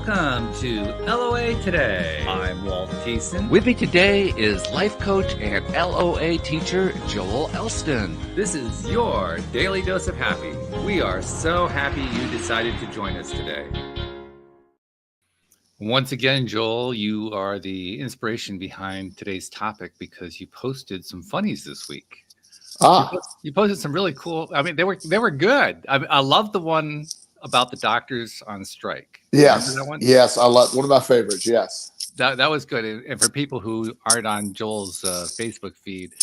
Welcome to LOA Today. I'm Walt Thiessen. With me today is life coach and LOA teacher Joel Elston. This is your daily dose of happy. We are so happy you decided to join us today. Once again, Joel, you are the inspiration behind today's topic because you posted some funnies this week. You posted some really cool. I mean, they were good. I love the one about the doctors on strike. Yes, that one? Yes, I love one of my favorites. Yes, that was good. And for people who aren't on Joel's Facebook feed,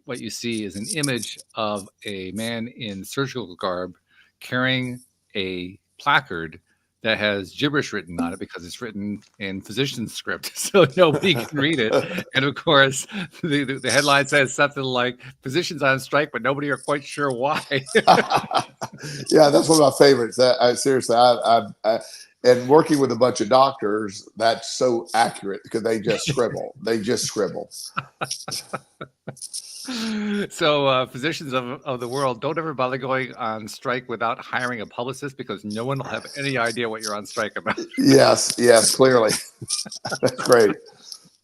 what you see is an image of a man in surgical garb carrying a placard that has gibberish written on it because it's written in physician's script, so nobody can read it. And of course, the headline says something like "Physicians on strike, but nobody are quite sure why." Yeah, that's one of my favorites. Seriously, and working with a bunch of doctors, that's so accurate because they just scribble. So physicians of the world, don't ever bother going on strike without hiring a publicist because no one will have any idea what you're on strike about. Yes, clearly. That's great.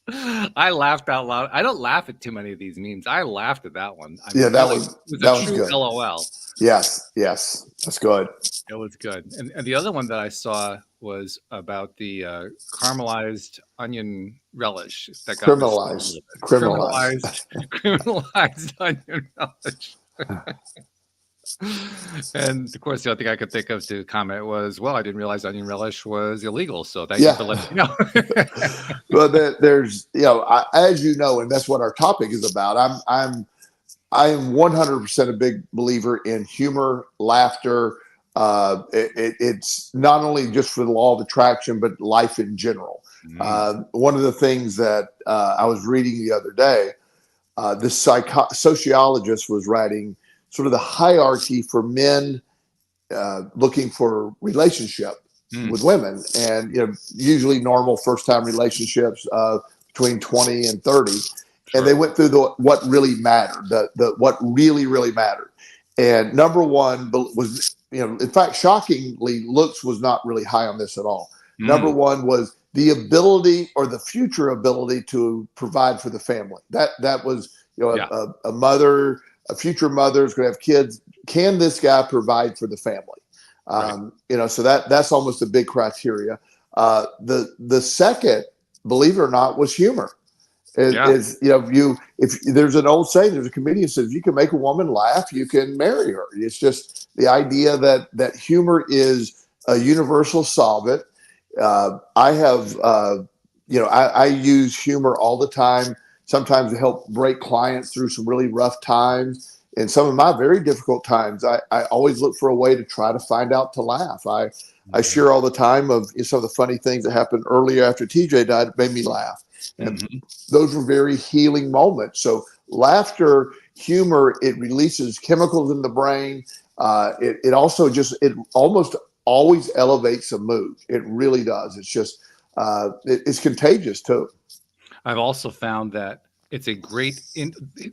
I laughed out loud. I don't laugh at too many of these memes. I laughed at that one. That was a true good. LOL. Yes, that's good. It was good. And the other one that I saw was about the caramelized onion relish that got criminalized onion relish. And of course, the other thing I could think of to comment was, well, I didn't realize onion relish was illegal. So thank you for letting me know. Well, there's, as you know, and that's what our topic is about. I am 100% a big believer in humor, laughter. It's not only just for the law of attraction, but life in general. One of the things that I was reading the other day, the sociologist was writing sort of the hierarchy for men looking for relationship with women, and usually normal first-time relationships between 20 and 30. Sure. And they went through what really mattered, the what really mattered. And number one was, in fact, shockingly, looks was not really high on this at all. Number one was the ability or the future ability to provide for the family. That was, a future mother is going to have kids. Can this guy provide for the family? Right. So that's almost a big criteria. The second, believe it or not, was humor. If there's an old saying, there's a comedian says, you can make a woman laugh, you can marry her. It's just the idea that humor is a universal solvent. I use humor all the time, sometimes to help break clients through some really rough times. In some of my very difficult times, I always look for a way to try to find out to laugh. I share all the time of some of the funny things that happened earlier after TJ died. It made me laugh. And those were very healing moments. So laughter, humor, it releases chemicals in the brain. It also it almost always elevates a mood. It really does. It's just, it's contagious too. I've also found that it's a great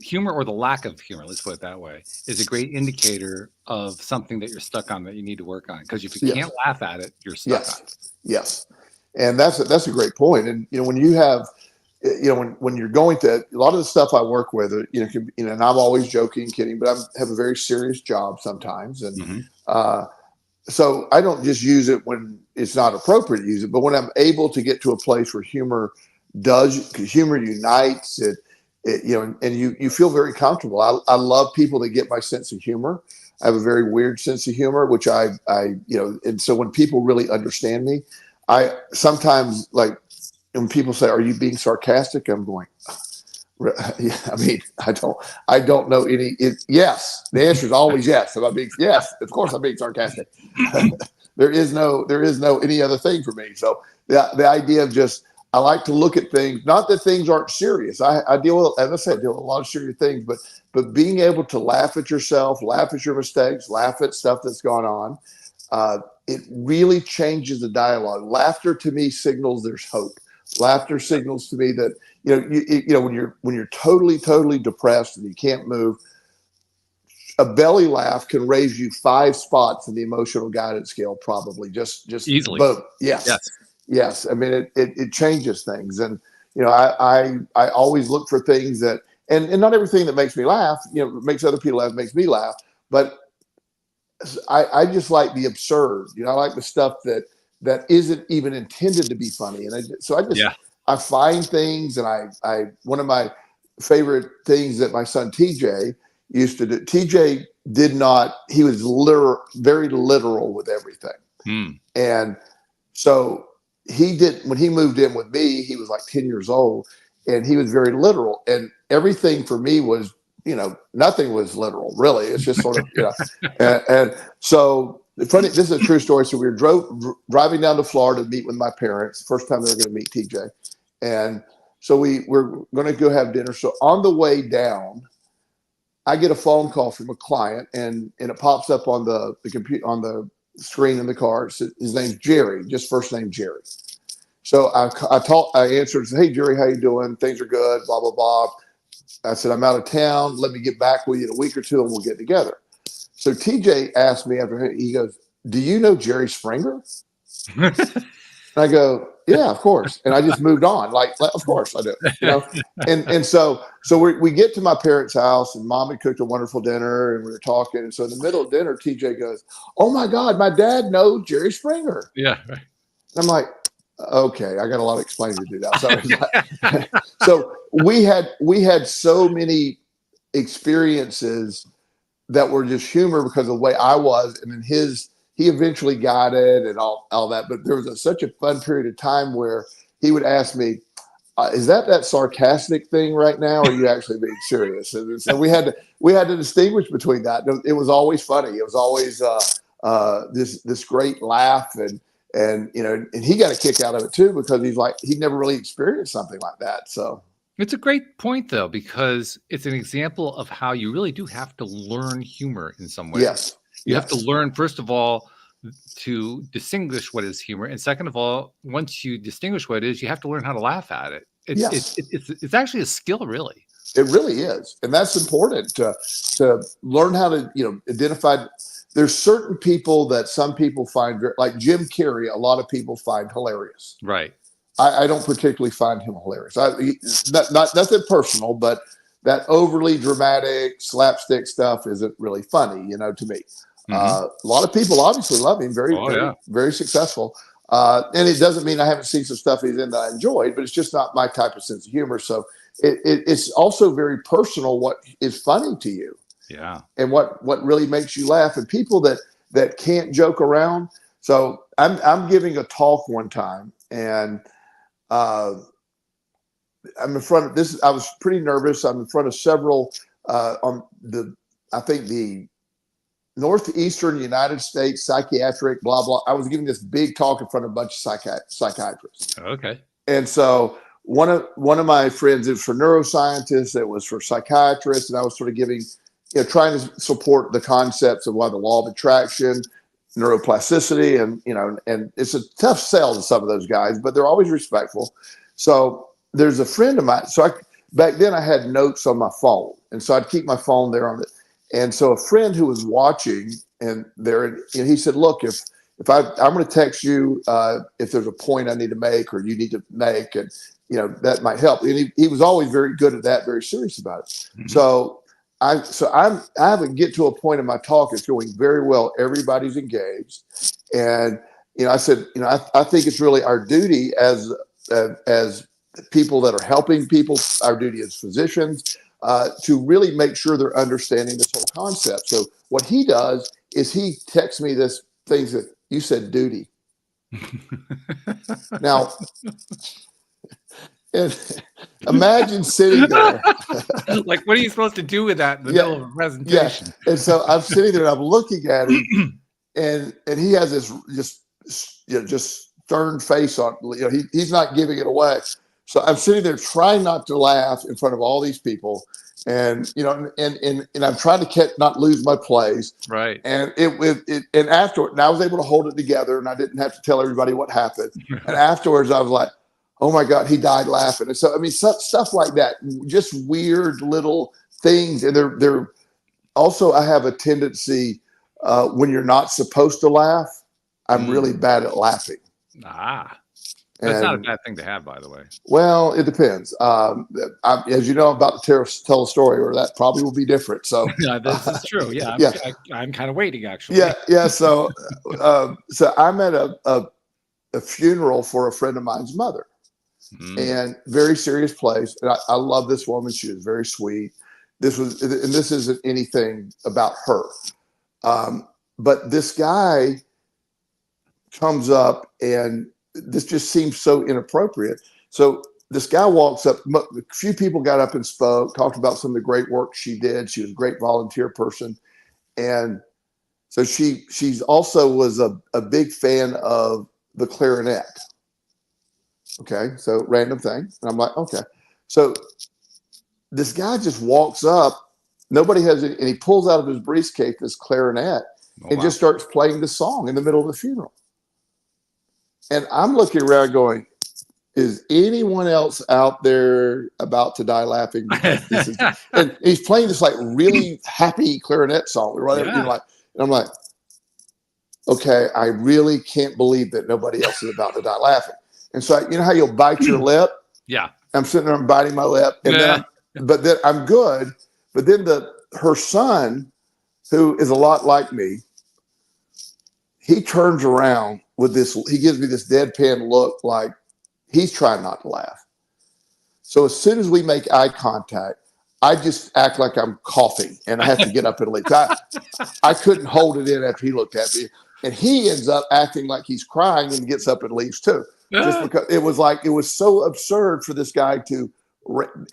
humor, or the lack of humor, let's put it that way, is a great indicator of something that you're stuck on that you need to work on. Because if you can't laugh at it, you're stuck on it. Yes. And that's a great point. And, when you have, when you're going to a lot of the stuff I work with, and I'm always joking, kidding, but I have a very serious job sometimes. And so I don't just use it when it's not appropriate to use it, but when I'm able to get to a place where humor unites it, and you feel very comfortable. I love people that get my sense of humor. I have a very weird sense of humor, which and so when people really understand me, I sometimes, like, when people say, "Are you being sarcastic?" I'm going, yeah, I mean, I don't know any. Yes, the answer is always yes. Yes, of course I'm being sarcastic. There is no any other thing for me. So the idea of just, I like to look at things, not that things aren't serious. I deal with, as I said, a lot of serious things, but being able to laugh at yourself, laugh at your mistakes, laugh at stuff that's gone on, it really changes the dialogue. Laughter to me signals there's hope. Laughter signals to me that, when you're totally depressed and you can't move, a belly laugh can raise you 5 spots in the emotional guidance scale, probably just easily. Boom. Yes. Yes, I mean it changes things, and I always look for things that, and not everything that makes me laugh, makes other people laugh, makes me laugh, but I just like the absurd. I like the stuff that isn't even intended to be funny, and so Yeah. I find things, and I one of my favorite things that my son TJ used to do. TJ did not. He was very literal with everything, Hmm. and so he did when he moved in with me, he was like 10 years old, and he was very literal. And everything for me was, nothing was literal, really. It's just sort of, and so funny, this is a true story. So we were driving down to Florida to meet with my parents, first time they were going to meet TJ. And so we were going to go have dinner. So on the way down, I get a phone call from a client, and it pops up on the computer, on the screen in the car. His name's Jerry, just first name Jerry. So I answered, said, "Hey Jerry, how you doing? Things are good, blah, blah, blah." I said, "I'm out of town. Let me get back with you in a week or two and we'll get together." So TJ asked me after, he goes, "Do you know Jerry Springer?" And I go, "Yeah, of course." And I just moved on. Like of course I do, And so we get to my parents' house, and Mom had cooked a wonderful dinner, and we were talking. And so in the middle of dinner, TJ goes, "Oh my God, my dad knows Jerry Springer." Yeah. And I'm like, "Okay, I got a lot of explaining to do now." So we had so many experiences that were just humor because of the way I was, and then he eventually got it and all that. But there was such a fun period of time where he would ask me, "Is that sarcastic thing right now, or are you actually being serious?" And so we had to distinguish between that. It was always funny. It was always this great laugh, and he got a kick out of it too, because he'd never really experienced something like that. So It's a great point, though, because it's an example of how you really do have to learn humor in some ways. yes, You have to yes, learn, first of all, to distinguish what is humor, and second of all, once you distinguish what it is, you have to learn how to laugh at it. yes. It's actually a skill, really. It really is, and that's important to learn how to identify. There's certain people that some people find like Jim Carrey. A lot of people find hilarious. Right. I don't particularly find him hilarious. Not nothing personal, but that overly dramatic slapstick stuff isn't really funny, to me. Hmm. A lot of people obviously love him, very, Oh, very, yeah. very successful. And it doesn't mean I haven't seen some stuff he's in that I enjoyed, but it's just not my type of sense of humor. So it's also very personal what is funny to you, Yeah. and what really makes you laugh. And people that can't joke around. So I'm giving a talk one time, and uh, I'm in front of this. I was pretty nervous. I'm in front of several on I think the Northeastern United States psychiatric, blah, blah. I was giving this big talk in front of a bunch of psychiatrists. Okay. And so one of my friends, it was for neuroscientists, it was for psychiatrists, and I was sort of giving, trying to support the concepts of the law of attraction, neuroplasticity, and it's a tough sell to some of those guys, but they're always respectful. So there's a friend of mine. So back then I had notes on my phone, and so I'd keep my phone there on it. And so a friend who was watching, and he said, "Look, if I'm going to text you if there's a point I need to make or you need to make, and that might help." And he was always very good at that, very serious about it. Mhm. So I haven't get to a point in my talk. It's going very well. Everybody's engaged, and I said, I think it's really our duty as people that are helping people, our duty as physicians, to really make sure they're understanding this whole concept. So what he does is he texts me this things that you said duty. Now, and imagine sitting there. Like, what are you supposed to do with that in the Yeah, middle of a yeah. presentation? And so I'm sitting there and I'm looking at him, and he has this just stern face on. He's not giving it away. So I'm sitting there trying not to laugh in front of all these people, and I'm trying to not lose my place. Right. And and afterward, and I was able to hold it together, and I didn't have to tell everybody what happened. And afterwards, I was like, "Oh my God," he died laughing. And so I mean, stuff like that, just weird little things. And they're also, I have a tendency when you're not supposed to laugh, I'm really bad at laughing. Ah. That's not a And bad thing to have, by the way. well, it depends. As you know, I'm about to tell a story where that probably will be different. So, Yeah, this is true. Yeah, yeah, I'm kind of waiting actually. yeah. So I'm at a funeral for a friend of mine's mother, Mm. and very serious place. And I love this woman. She was very sweet. And this isn't anything about her. But this guy comes up, and this just seems so inappropriate. So this guy walks up. A few people got up and spoke, talked about some of the great work she did. She was a great volunteer person, and so she's also was a big fan of the clarinet. Okay, so random thing, and I'm like, okay. So this guy just walks up. Nobody has it, and he pulls out of his briefcase this clarinet Oh, and wow. just starts playing the song in the middle of the funeral. And I'm looking around going, is anyone else out there about to die laughing? Because this is, and he's playing this like really happy clarinet song or whatever, Yeah. and I'm like, okay, I really can't believe that nobody else is about to die laughing. And so, you know how you'll bite your lip? Yeah. I'm sitting there and biting my lip, and Yeah. then I'm good. But then her son, who is a lot like me, he turns around with this. He gives me this deadpan look, like he's trying not to laugh. So as soon as we make eye contact, I just act like I'm coughing, and I have to get up and leave. I couldn't hold it in after he looked at me, and he ends up acting like he's crying and gets up and leaves too. Just because it was so absurd for this guy to,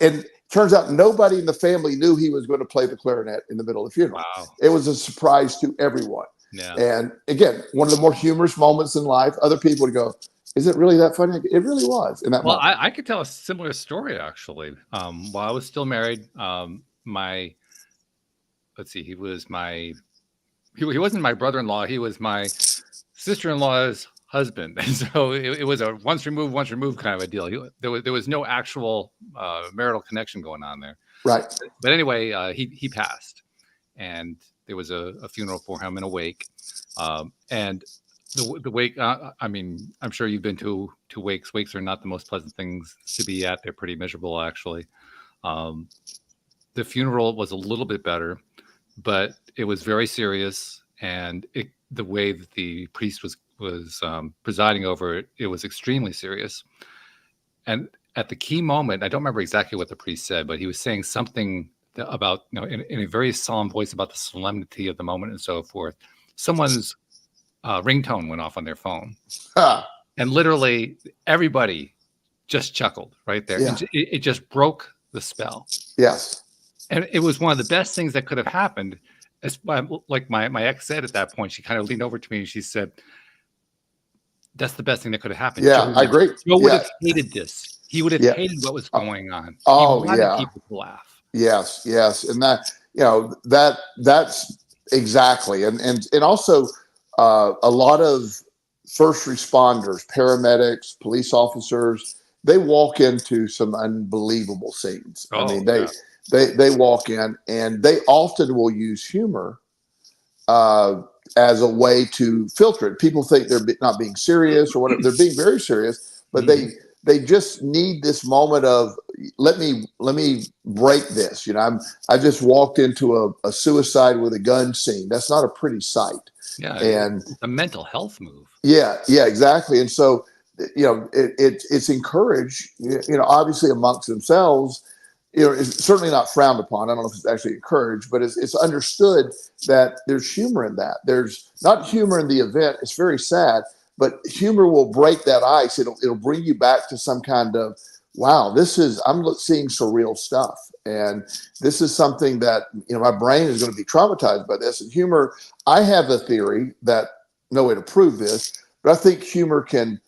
and turns out nobody in the family knew he was going to play the clarinet in the middle of the funeral. Wow. It was a surprise to everyone. Yeah. And again, one of the more humorous moments in life. Other people would go, is it really that funny? It really was in that Well, moment. I could tell a similar story actually. While I was still married, let's see, he wasn't my brother-in-law. He was my sister-in-law's husband. And so it was a once removed kind of a deal. There was no actual marital connection going on there. Right. But anyway, he passed, and there was a funeral for him and a wake. And the wake, I mean, I'm sure you've been to wakes. Wakes are not the most pleasant things to be at. They're pretty miserable, actually. The funeral was a little bit better, but it was very serious, and the way that the priest was presiding over it, it was extremely serious. And at the key moment, I don't remember exactly what the priest said, but he was saying something about, in a very solemn voice about the solemnity of the moment and so forth. Someone's ringtone went off on their phone, and literally everybody just chuckled right there. Yeah. It just broke the spell. Yes. And it was one of the best things that could have happened. Like my ex said at that point, she kind of leaned over to me and she said, "That's the best thing that could have happened." Yeah, I agree. Joe would have hated this. He would have Yeah. hated what was going on. Oh, he wanted yeah. people to laugh. Yes, and that's exactly, and also a lot of first responders, paramedics, police officers, they walk into some unbelievable scenes. I mean, they walk in, and they often will use humor as a way to filter it. People think they're not being serious or whatever. They're being very serious, but they just need this moment of let me break this. I just walked into a suicide with a gun scene. That's not a pretty sight. Yeah, and it's a mental health move. Yeah, exactly. And so it's encouraged. Obviously amongst themselves. It's certainly not frowned upon. I don't know if it's actually encouraged, but it's understood that there's humor in that. There's not humor in the event. It's very sad, but humor will break that ice. It'll bring you back to some kind of, wow, I'm seeing surreal stuff. And this is something that, my brain is going to be traumatized by this. And humor, I have a theory that, no way to prove this, but I think humor can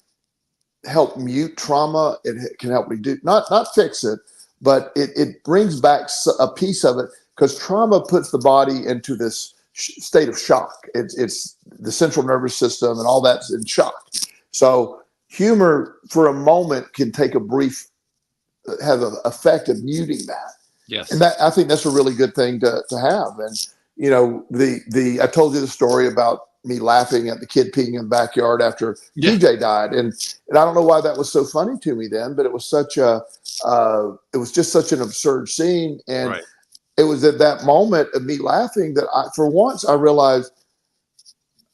help mute trauma. It can help not fix it, but it brings back a piece of it, because trauma puts the body into this state of shock. It's the central nervous system and all that's in shock. So humor for a moment can have an effect of muting that. Yes. And I think that's a really good thing to have. And, I told you the story about me laughing at the kid peeing in the backyard after Yeah. TJ died, and I don't know why that was so funny to me then, but it was it was just such an absurd scene, and Right. it was at that moment of me laughing that for once I realized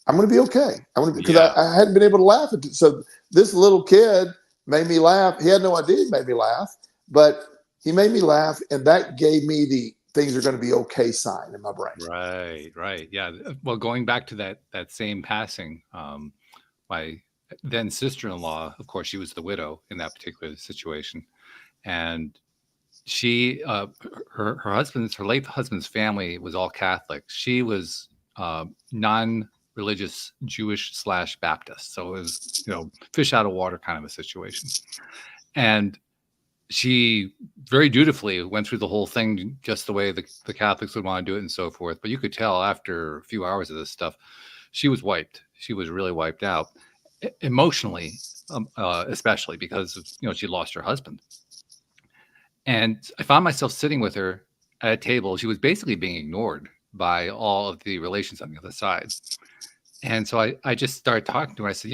I'm going to be okay. I'm going to because Yeah. I hadn't been able to laugh at it. So this little kid made me laugh. He had no idea he made me laugh, but he made me laugh, and that gave me the things are going to be okay sign in my brain. Right. Right. Yeah. Well, going back to that same passing, my then sister-in-law, of course, she was the widow in that particular situation, and she her late husband's family was all Catholic. She was non-religious Jewish / Baptist, so it was fish out of water kind of a situation. And she very dutifully went through the whole thing just the way the Catholics would want to do it and so forth. But you could tell after a few hours of this stuff, she was wiped. She was really wiped out emotionally, especially because she lost her husband. And I found myself sitting with her at a table. She was basically being ignored by all of the relations on the other side. And so I just started talking to her. I said,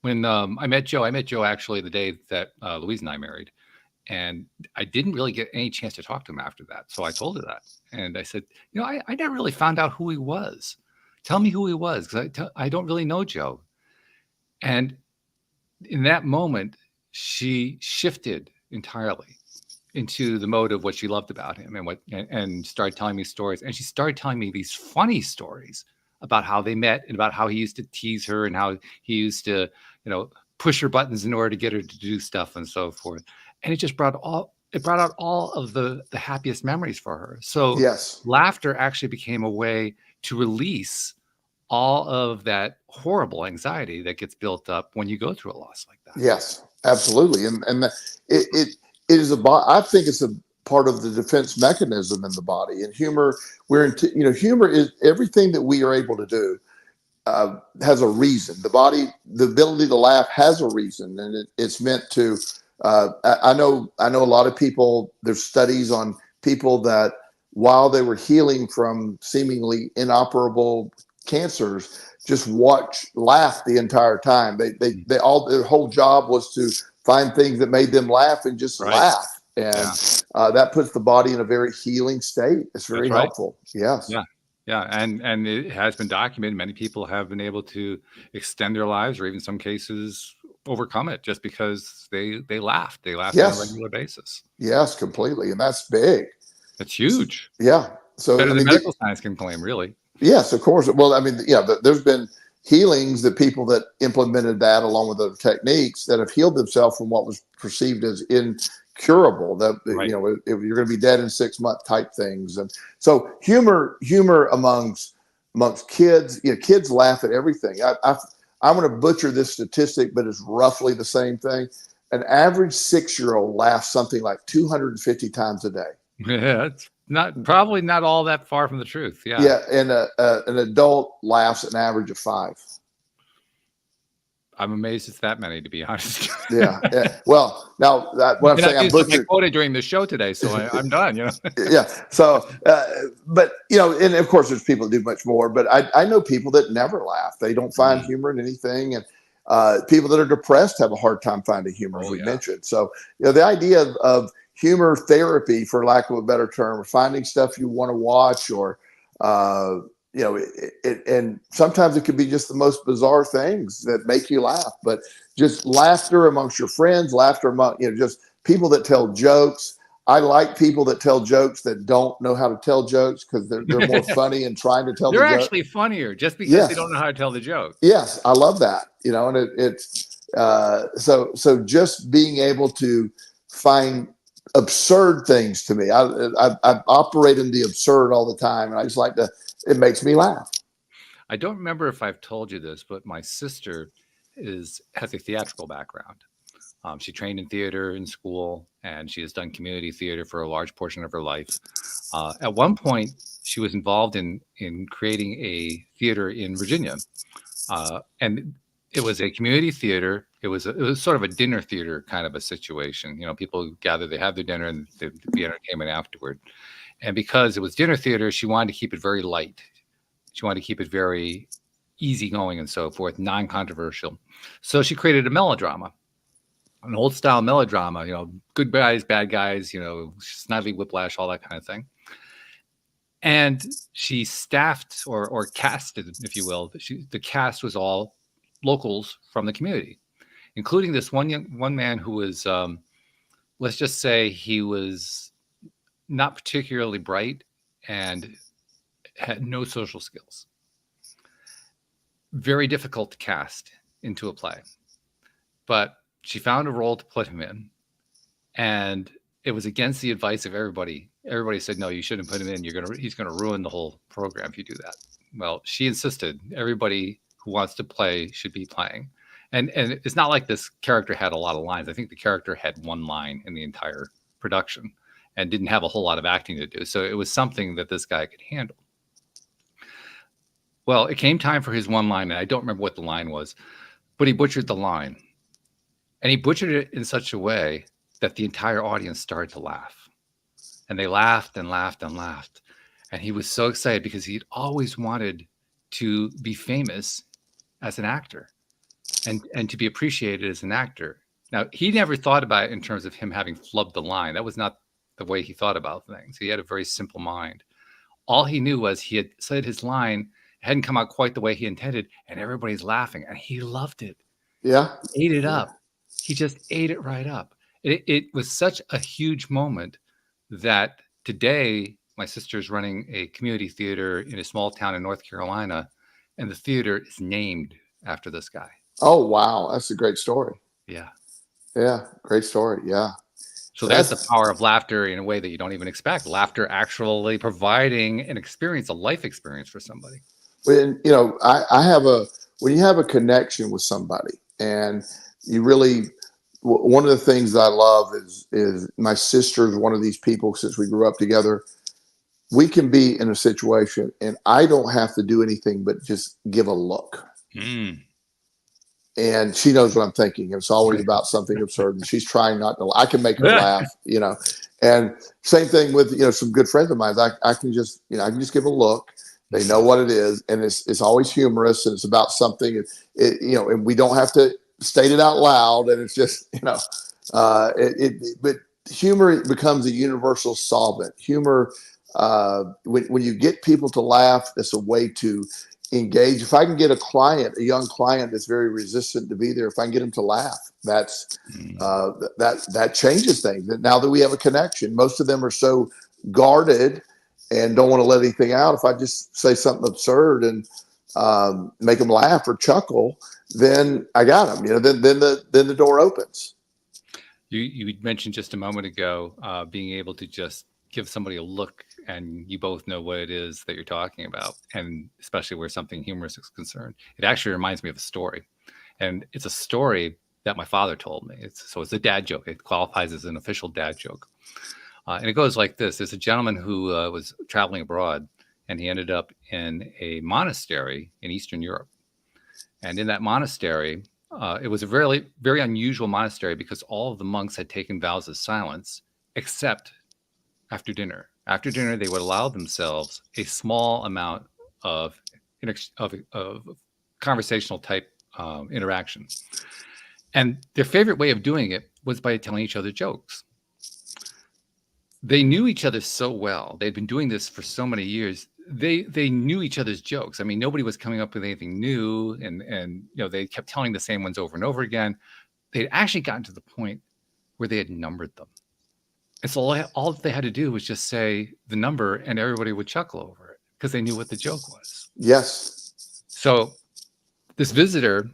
when I met Joe actually the day that Louise and I married. And I didn't really get any chance to talk to him after that. So I told her that. And I said, I never really found out who he was. Tell me who he was, because I don't really know Joe. And in that moment, she shifted entirely into the mode of what she loved about him and started telling me stories. And she started telling me these funny stories about how they met and about how he used to tease her and how he used to, push her buttons in order to get her to do stuff and so forth. And it just brought out all of the happiest memories for her. So Yes, laughter actually became a way to release all of that horrible anxiety that gets built up when you go through a loss like that. yes, absolutely. And it is I think it's a part of the defense mechanism in the body. And humor, humor is everything that we are able to do. Has a reason. The body, the ability to laugh has a reason, and it's meant to. I know a lot of people. There's studies on people that while they were healing from seemingly inoperable cancers, just laugh the entire time. They all their whole job was to find things that made them laugh and just laugh, and that puts the body in a very healing state. It's very helpful. Yes. Yeah. Yeah, and it has been documented. Many people have been able to extend their lives, or even some cases overcome it, just because they laughed. They laughed on a regular basis. Yes, completely, and that's big. That's huge. Yeah. So better than medical science can claim, really. Yes, of course. Well, I mean, there's been healings that people that implemented that along with other techniques that have healed themselves from what was perceived as incurable. That if you're going to be dead in 6 months type things. And so humor amongst kids, kids laugh at everything. I'm going to butcher this statistic, but it's roughly the same thing. An average 6-year-old laughs something like 250 times a day. Yeah, it's probably not all that far from the truth. Yeah. Yeah, and an adult laughs an average of 5. I'm amazed it's that many, to be honest. Yeah. Well, now what I'm saying, I'm butchering. I quoted during the show today, so I'm done. Yeah. So, but and of course, there's people that do much more. But I know people that never laugh. They don't find humor in anything, and people that are depressed have a hard time finding humor, as we mentioned. So, the idea of humor therapy, for lack of a better term, or finding stuff you want to watch, or and sometimes it could be just the most bizarre things that make you laugh. But just laughter amongst your friends, laughter among just people that tell jokes. I like people that tell jokes that don't know how to tell jokes, because they're more funny and trying to tell. They're actually funnier just because they don't know how to tell the joke. Yes, I love that. And it's so just being able to find absurd things to me. I operate in the absurd all the time, and I just like to. It makes me laugh. I don't remember if I've told you this, but my sister has a theatrical background. She trained in theater in school, and she has done community theater for a large portion of her life. At one point, she was involved in creating a theater in Virginia, and it was a community theater. It was sort of a dinner theater kind of a situation. People gather, they have their dinner, and the entertainment afterward. And because it was dinner theater, she wanted to keep it very light. She wanted to keep it very easygoing and so forth, non-controversial. So she created a melodrama, an old style melodrama, good guys, bad guys, Snidely Whiplash, all that kind of thing. And she staffed or casted, if you will. The cast was all locals from the community, including this one man who was, let's just say, he was not particularly bright and had no social skills. Very difficult to cast into a play, but she found a role to put him in, and it was against the advice of everybody. Everybody said, no, you shouldn't put him in. He's going to ruin the whole program if you do that. Well, she insisted everybody who wants to play should be playing. And it's not like this character had a lot of lines. I think the character had one line in the entire production and didn't have a whole lot of acting to do. So it was something that this guy could handle. Well, it came time for his one line, and I don't remember what the line was, but he butchered the line. And he butchered it in such a way that the entire audience started to laugh. And they laughed and laughed and laughed. And he was so excited because he'd always wanted to be famous as an actor and to be appreciated as an actor. Now, he never thought about it in terms of him having flubbed the line. That was not the way he thought about things. He had a very simple mind. All he knew was he had said his line, hadn't come out quite the way he intended, and everybody's laughing. And he loved it. Yeah. He ate it up. He just ate it right up. It was such a huge moment that today my sister's running a community theater in a small town in North Carolina, and the theater is named after this guy. Oh, wow. That's a great story. Yeah. Yeah. Great story. Yeah. So that's the power of laughter in a way that you don't even expect. Laughter actually providing an experience, a life experience for somebody. When, when you have a connection with somebody and you really, one of the things that I love is my sister is one of these people. Since we grew up together, we can be in a situation and I don't have to do anything but just give a look. And she knows what I'm thinking. It's always about something absurd, and she's trying not to. I can make her laugh, And same thing with some good friends of mine. I can just give a look. They know what it is, and it's always humorous, and it's about something. And we don't have to state it out loud, and it's just But humor becomes a universal solvent. Humor, when you get people to laugh, it's a way to engage. If I can get a young client that's very resistant to be there, if I can get them to laugh, that changes things. Now that we have a connection, most of them are so guarded and don't want to let anything out. If I just say something absurd and make them laugh or chuckle, then I got them. Then the door opens. You mentioned just a moment ago being able to just give somebody a look and you both know what it is that you're talking about, and especially where something humorous is concerned. It actually reminds me of a story, and it's a story that my father told me. It's a dad joke. It qualifies as an official dad joke. And it goes like this. There's a gentleman who was traveling abroad, and he ended up in a monastery in Eastern Europe. And in that monastery, it was a very, very unusual monastery because all of the monks had taken vows of silence, except after dinner. After dinner, they would allow themselves a small amount of conversational type interaction. And their favorite way of doing it was by telling each other jokes. They knew each other so well. They'd been doing this for so many years. They knew each other's jokes. I mean, nobody was coming up with anything new, and they kept telling the same ones over and over again. They'd actually gotten to the point where they had numbered them. And so all they had to do was just say the number, and everybody would chuckle over it because they knew what the joke was. Yes. So this visitor,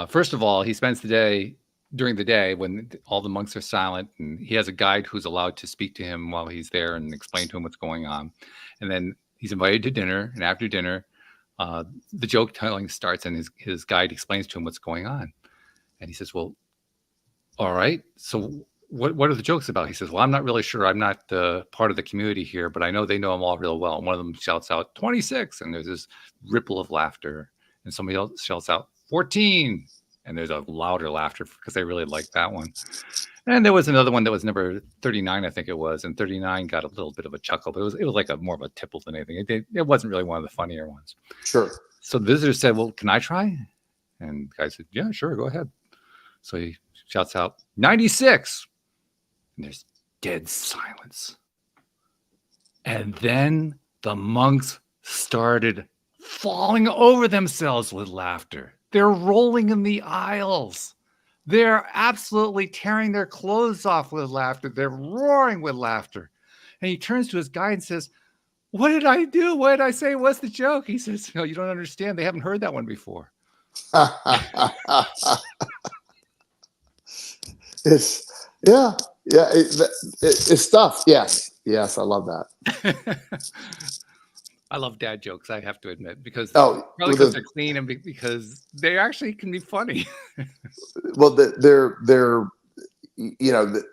first of all, he spends during the day when all the monks are silent, and he has a guide who's allowed to speak to him while he's there and explain to him what's going on. And then he's invited to dinner, and after dinner, the joke telling starts, and his guide explains to him what's going on. And he says, well, all right, so what are the jokes about? He says, well, I'm not really sure. I'm not part of the community here, but I know they know them all real well. And one of them shouts out 26, and there's this ripple of laughter. And somebody else shouts out 14, and there's a louder laughter because they really like that one. And there was another one that was number 39, I think it was, and 39 got a little bit of a chuckle, but it was like a more of a tipple than anything. It wasn't really one of the funnier ones. Sure. So the visitor said, "Well, can I try?" And the guy said, "Yeah, sure, go ahead." So he shouts out, 96. And there's dead silence. And then the monks started falling over themselves with laughter. They're rolling in the aisles. They're absolutely tearing their clothes off with laughter. They're roaring with laughter. And he turns to his guide and says, "What did I do? What did I say? What's the joke?" He says, "No, you don't understand. They haven't heard that one before." It's stuff. Yes, I love that. I love dad jokes, I have to admit, because Oh, probably because they're clean and because they actually can be funny. well, they're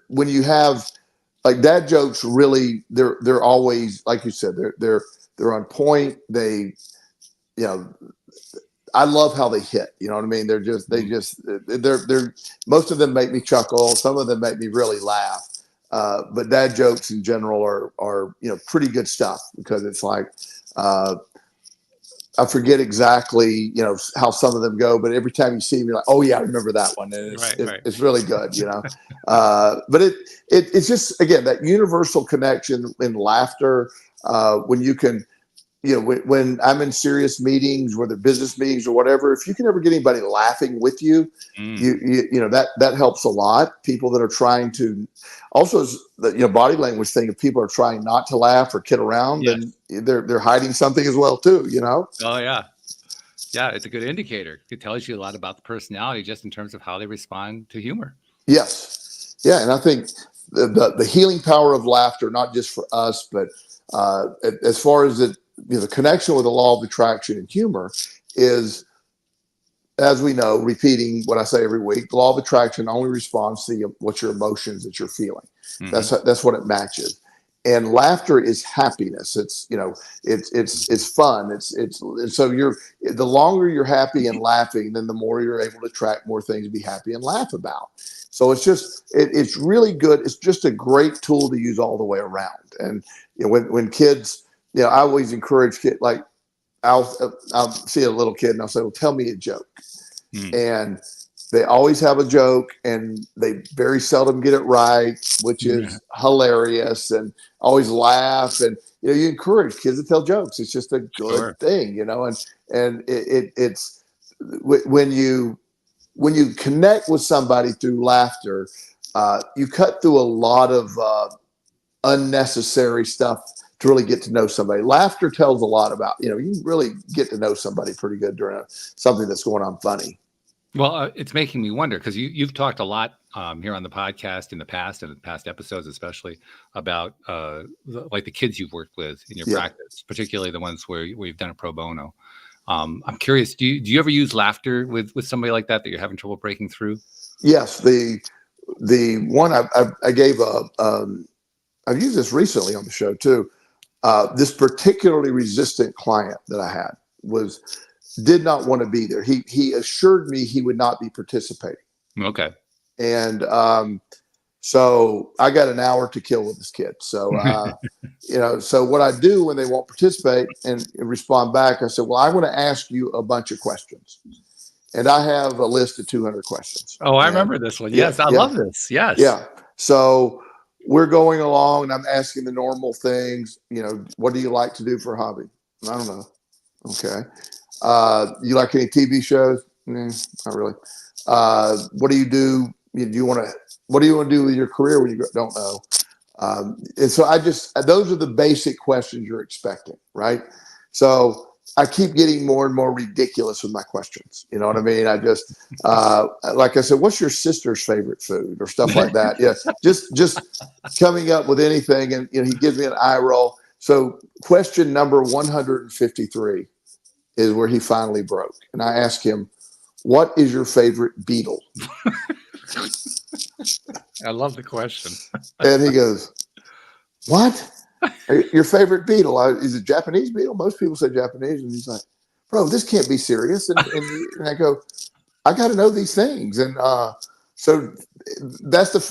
when you have like dad jokes, really, they're always, like you said, they're on point. They, I love how they hit. You know what I mean? They're most of them make me chuckle. Some of them make me really laugh. But dad jokes in general are pretty good stuff, because it's like, I forget exactly, how some of them go, but every time you see them, you're like, oh yeah, I remember that one. And it's really good, but it's just, again, that universal connection in laughter, when you can, when I'm in serious meetings, whether business meetings or whatever, if you can ever get anybody laughing with you, that helps a lot. People that are trying to, also, the body language thing, if people are trying not to laugh or kid around, then they're hiding something as well too, Oh yeah. Yeah, it's a good indicator. It tells you a lot about the personality just in terms of how they respond to humor. Yes. Yeah. And I think the healing power of laughter, not just for us, but as far as the connection with the law of attraction and humor is, as we know, repeating what I say every week, the law of attraction only responds to what your emotions that you're feeling. Mm-hmm. That's what it matches. And laughter is happiness. It's, it's fun. It's so the longer you're happy and laughing, then the more you're able to attract more things to be happy and laugh about. So it's really good. It's just a great tool to use all the way around. And when kids, I always encourage kids, like I'll see a little kid and I'll say, well, tell me a joke. And they always have a joke, and they very seldom get it right, which is hilarious, and always laugh. And, you encourage kids to tell jokes. It's just a good thing, and it's when you connect with somebody through laughter, you cut through a lot of unnecessary stuff to really get to know somebody. Laughter tells a lot about, you can really get to know somebody pretty good during something that's going on funny. Well, it's making me wonder, because you've talked a lot here on the podcast in the past, and in past episodes especially, about like the kids you've worked with in your practice, particularly the ones where you've done a pro bono. I'm curious, do you ever use laughter with somebody like that you're having trouble breaking through? Yes, the one I gave I've used this recently on the show too. This particularly resistant client that I had did not want to be there. He assured me he would not be participating. Okay. And so I got an hour to kill with this kid. So so what I do when they won't participate and respond back, I said, well, I want to ask you a bunch of questions. And I have a list of 200 questions. Oh, I remember this one. Yes, I love this. Yes. Yeah. So we're going along, and I'm asking the normal things. What do you like to do for a hobby? I don't know. Okay. You like any TV shows? Not really. What do you do? What do you want to do with your career when you don't know? And so those are the basic questions you're expecting, right? So I keep getting more and more ridiculous with my questions. You know what I mean? I just, like I said, what's your sister's favorite food or stuff like that? Yeah. Just coming up with anything. And, he gives me an eye roll. So question number 153 is where he finally broke. And I asked him, what is your favorite beetle? I love the question. And he goes, what? Your favorite beetle? Is it Japanese beetle? Most people say Japanese. And he's like, bro, this can't be serious. And I go, I got to know these things. And so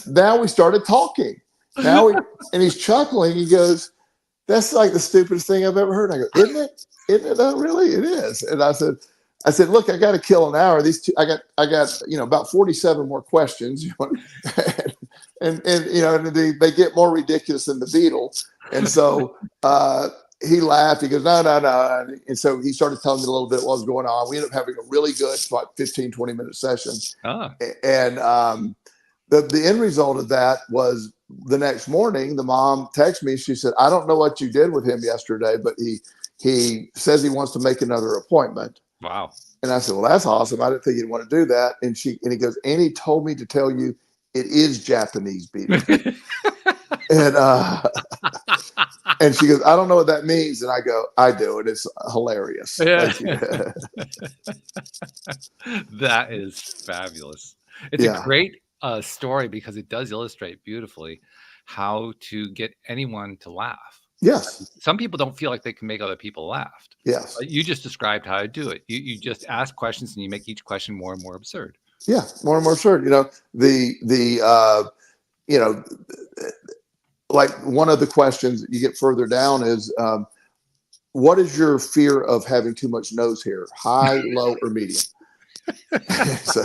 now we started talking. And he's chuckling. He goes, "That's like the stupidest thing I've ever heard." I go, "Isn't it? Isn't it? Oh, really? It is." And I said, "Look, I got to kill an hour. I got about 47 more questions, and they get more ridiculous than the Beatles." And so he laughed. He goes, "No, no, no." And so he started telling me a little bit what was going on. We ended up having a really good, like 15, 20-minute session. And the end result of that was the next morning, the mom texted me. She said, "I don't know what you did with him yesterday, but he says he wants to make another appointment." Wow. And I said, "Well, that's awesome. I didn't think he'd want to do that." And he goes, "And he told me to tell you it is Japanese beetle." And she goes, "I don't know what that means." And I go, "I do. And it's hilarious." Yeah. Thank you. That is fabulous. It's a great story because it does illustrate beautifully how to get anyone to laugh. Yes. Some people don't feel like they can make other people laugh. Yes. But you just described how to do it. You just ask questions and you make each question more and more absurd. Yeah, more and more absurd. Like one of the questions you get further down is, what is your fear of having too much nose hair? High, low, or medium? So,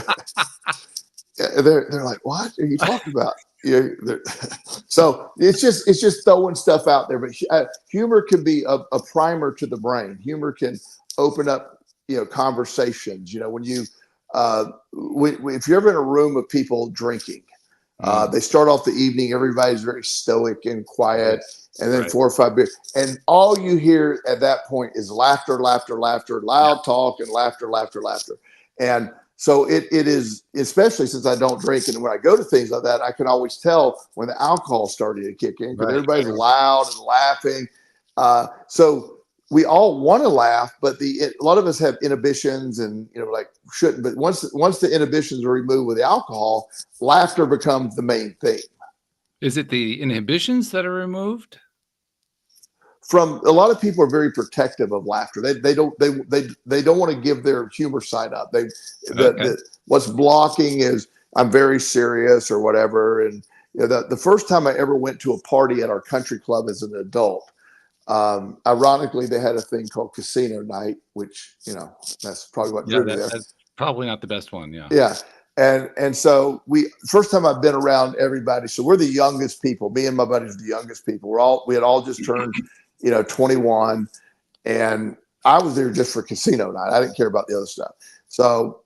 they're like, "What are you talking about?" So it's just throwing stuff out there. But humor can be a primer to the brain. Humor can open up conversations. When you if you're ever in a room of people drinking, they start off the evening, everybody's very stoic and quiet, and then 4 or 5 beers, and all you hear at that point is laughter, laughter, laughter, loud talk, and laughter, laughter, laughter. And so it is, especially since I don't drink, and when I go to things like that, I can always tell when the alcohol started to kick in, because everybody's loud and laughing. So we all want to laugh, but a lot of us have inhibitions, and shouldn't. But once the inhibitions are removed with the alcohol, laughter becomes the main thing. Is it the inhibitions that are removed? From a lot of people are very protective of laughter. They don't want to give their humor side up. What's blocking is, I'm very serious or whatever. And the first time I ever went to a party at our country club as an adult, ironically, they had a thing called casino night, which that's probably what drew me there. That's probably not the best one. Yeah. And so first time I've been around everybody. So we're the youngest people. Me and my buddies are the youngest people. We had all just turned 21, and I was there just for casino night. I didn't care about the other stuff. So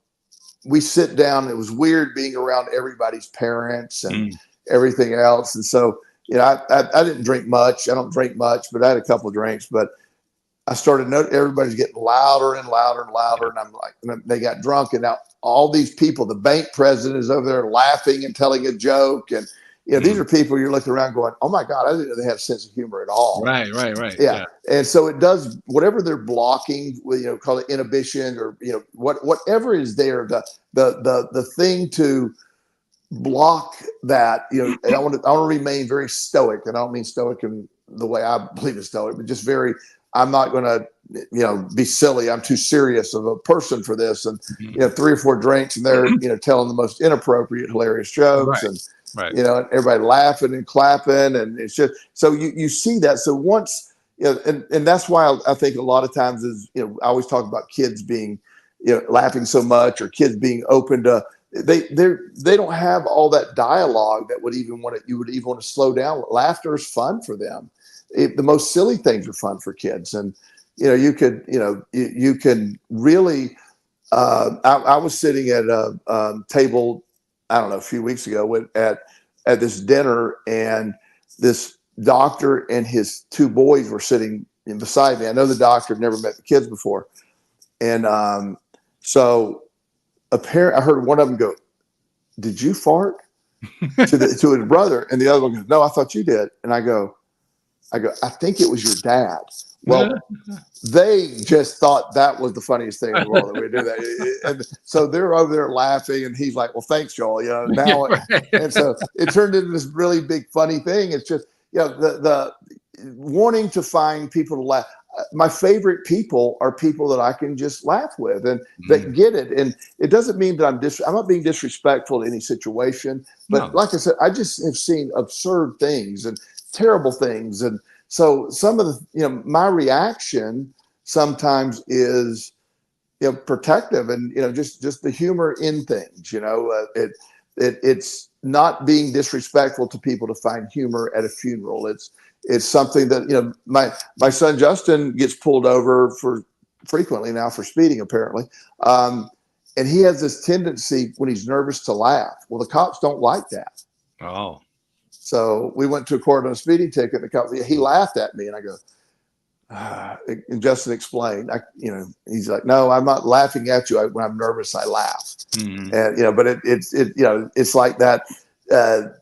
we sit down. It was weird being around everybody's parents and everything else. And so, I didn't drink much. I don't drink much, but I had a couple of drinks. But I started noticing everybody's getting louder and louder and louder. And I'm like, and they got drunk. And now all these people, the bank president is over there laughing and telling a joke. And these are people you're looking around going, "Oh my God, I didn't know they had a sense of humor at all." Right. Yeah. And so it does whatever they're blocking, call it inhibition, or whatever is there, the thing to block that. I want to remain very stoic, and I don't mean stoic in the way I believe is stoic, but just very. I'm not going to, be silly. I'm too serious of a person for this. And 3 or 4 drinks, and they're telling the most inappropriate, hilarious jokes, and everybody laughing and clapping, and it's just so you see that. So once and that's why I think a lot of times is I always talk about kids being laughing so much, or kids being open to they don't have all that dialogue that you would even want to slow down. Laughter is fun for them. The most silly things are fun for kids, and you can really. I was sitting at a table, I don't know, a few weeks ago at this dinner, and this doctor and his 2 boys were sitting beside me. I know the doctor had never met the kids before, and so I heard one of them go, "Did you fart?" to his brother, and the other one goes, "No, I thought you did." And I go, "I think it was your dad." Well, they just thought that was the funniest thing in the world that we do that. And so they're over there laughing, and he's like, "Well, thanks, Joel." Now, and so it turned into this really big funny thing. It's just, the wanting to find people to laugh. my favorite people are people that I can just laugh with and that Mm. get it. And it doesn't mean that I'm not being disrespectful in any situation, but No. like I said, I just have seen absurd things and terrible things. And so some of the, my reaction sometimes is, protective and, just the humor in things, it's not being disrespectful to people to find humor at a funeral. It's something that, my son Justin gets pulled over for frequently now for speeding, apparently. And he has this tendency when he's nervous to laugh. Well, the cops don't like that. Oh. So we went to court on a speeding ticket. And the cop, he laughed at me, and I go, and Justin explained, he's like, no, I'm not laughing at you. When I'm nervous, I laugh. Mm. And, but it's like that.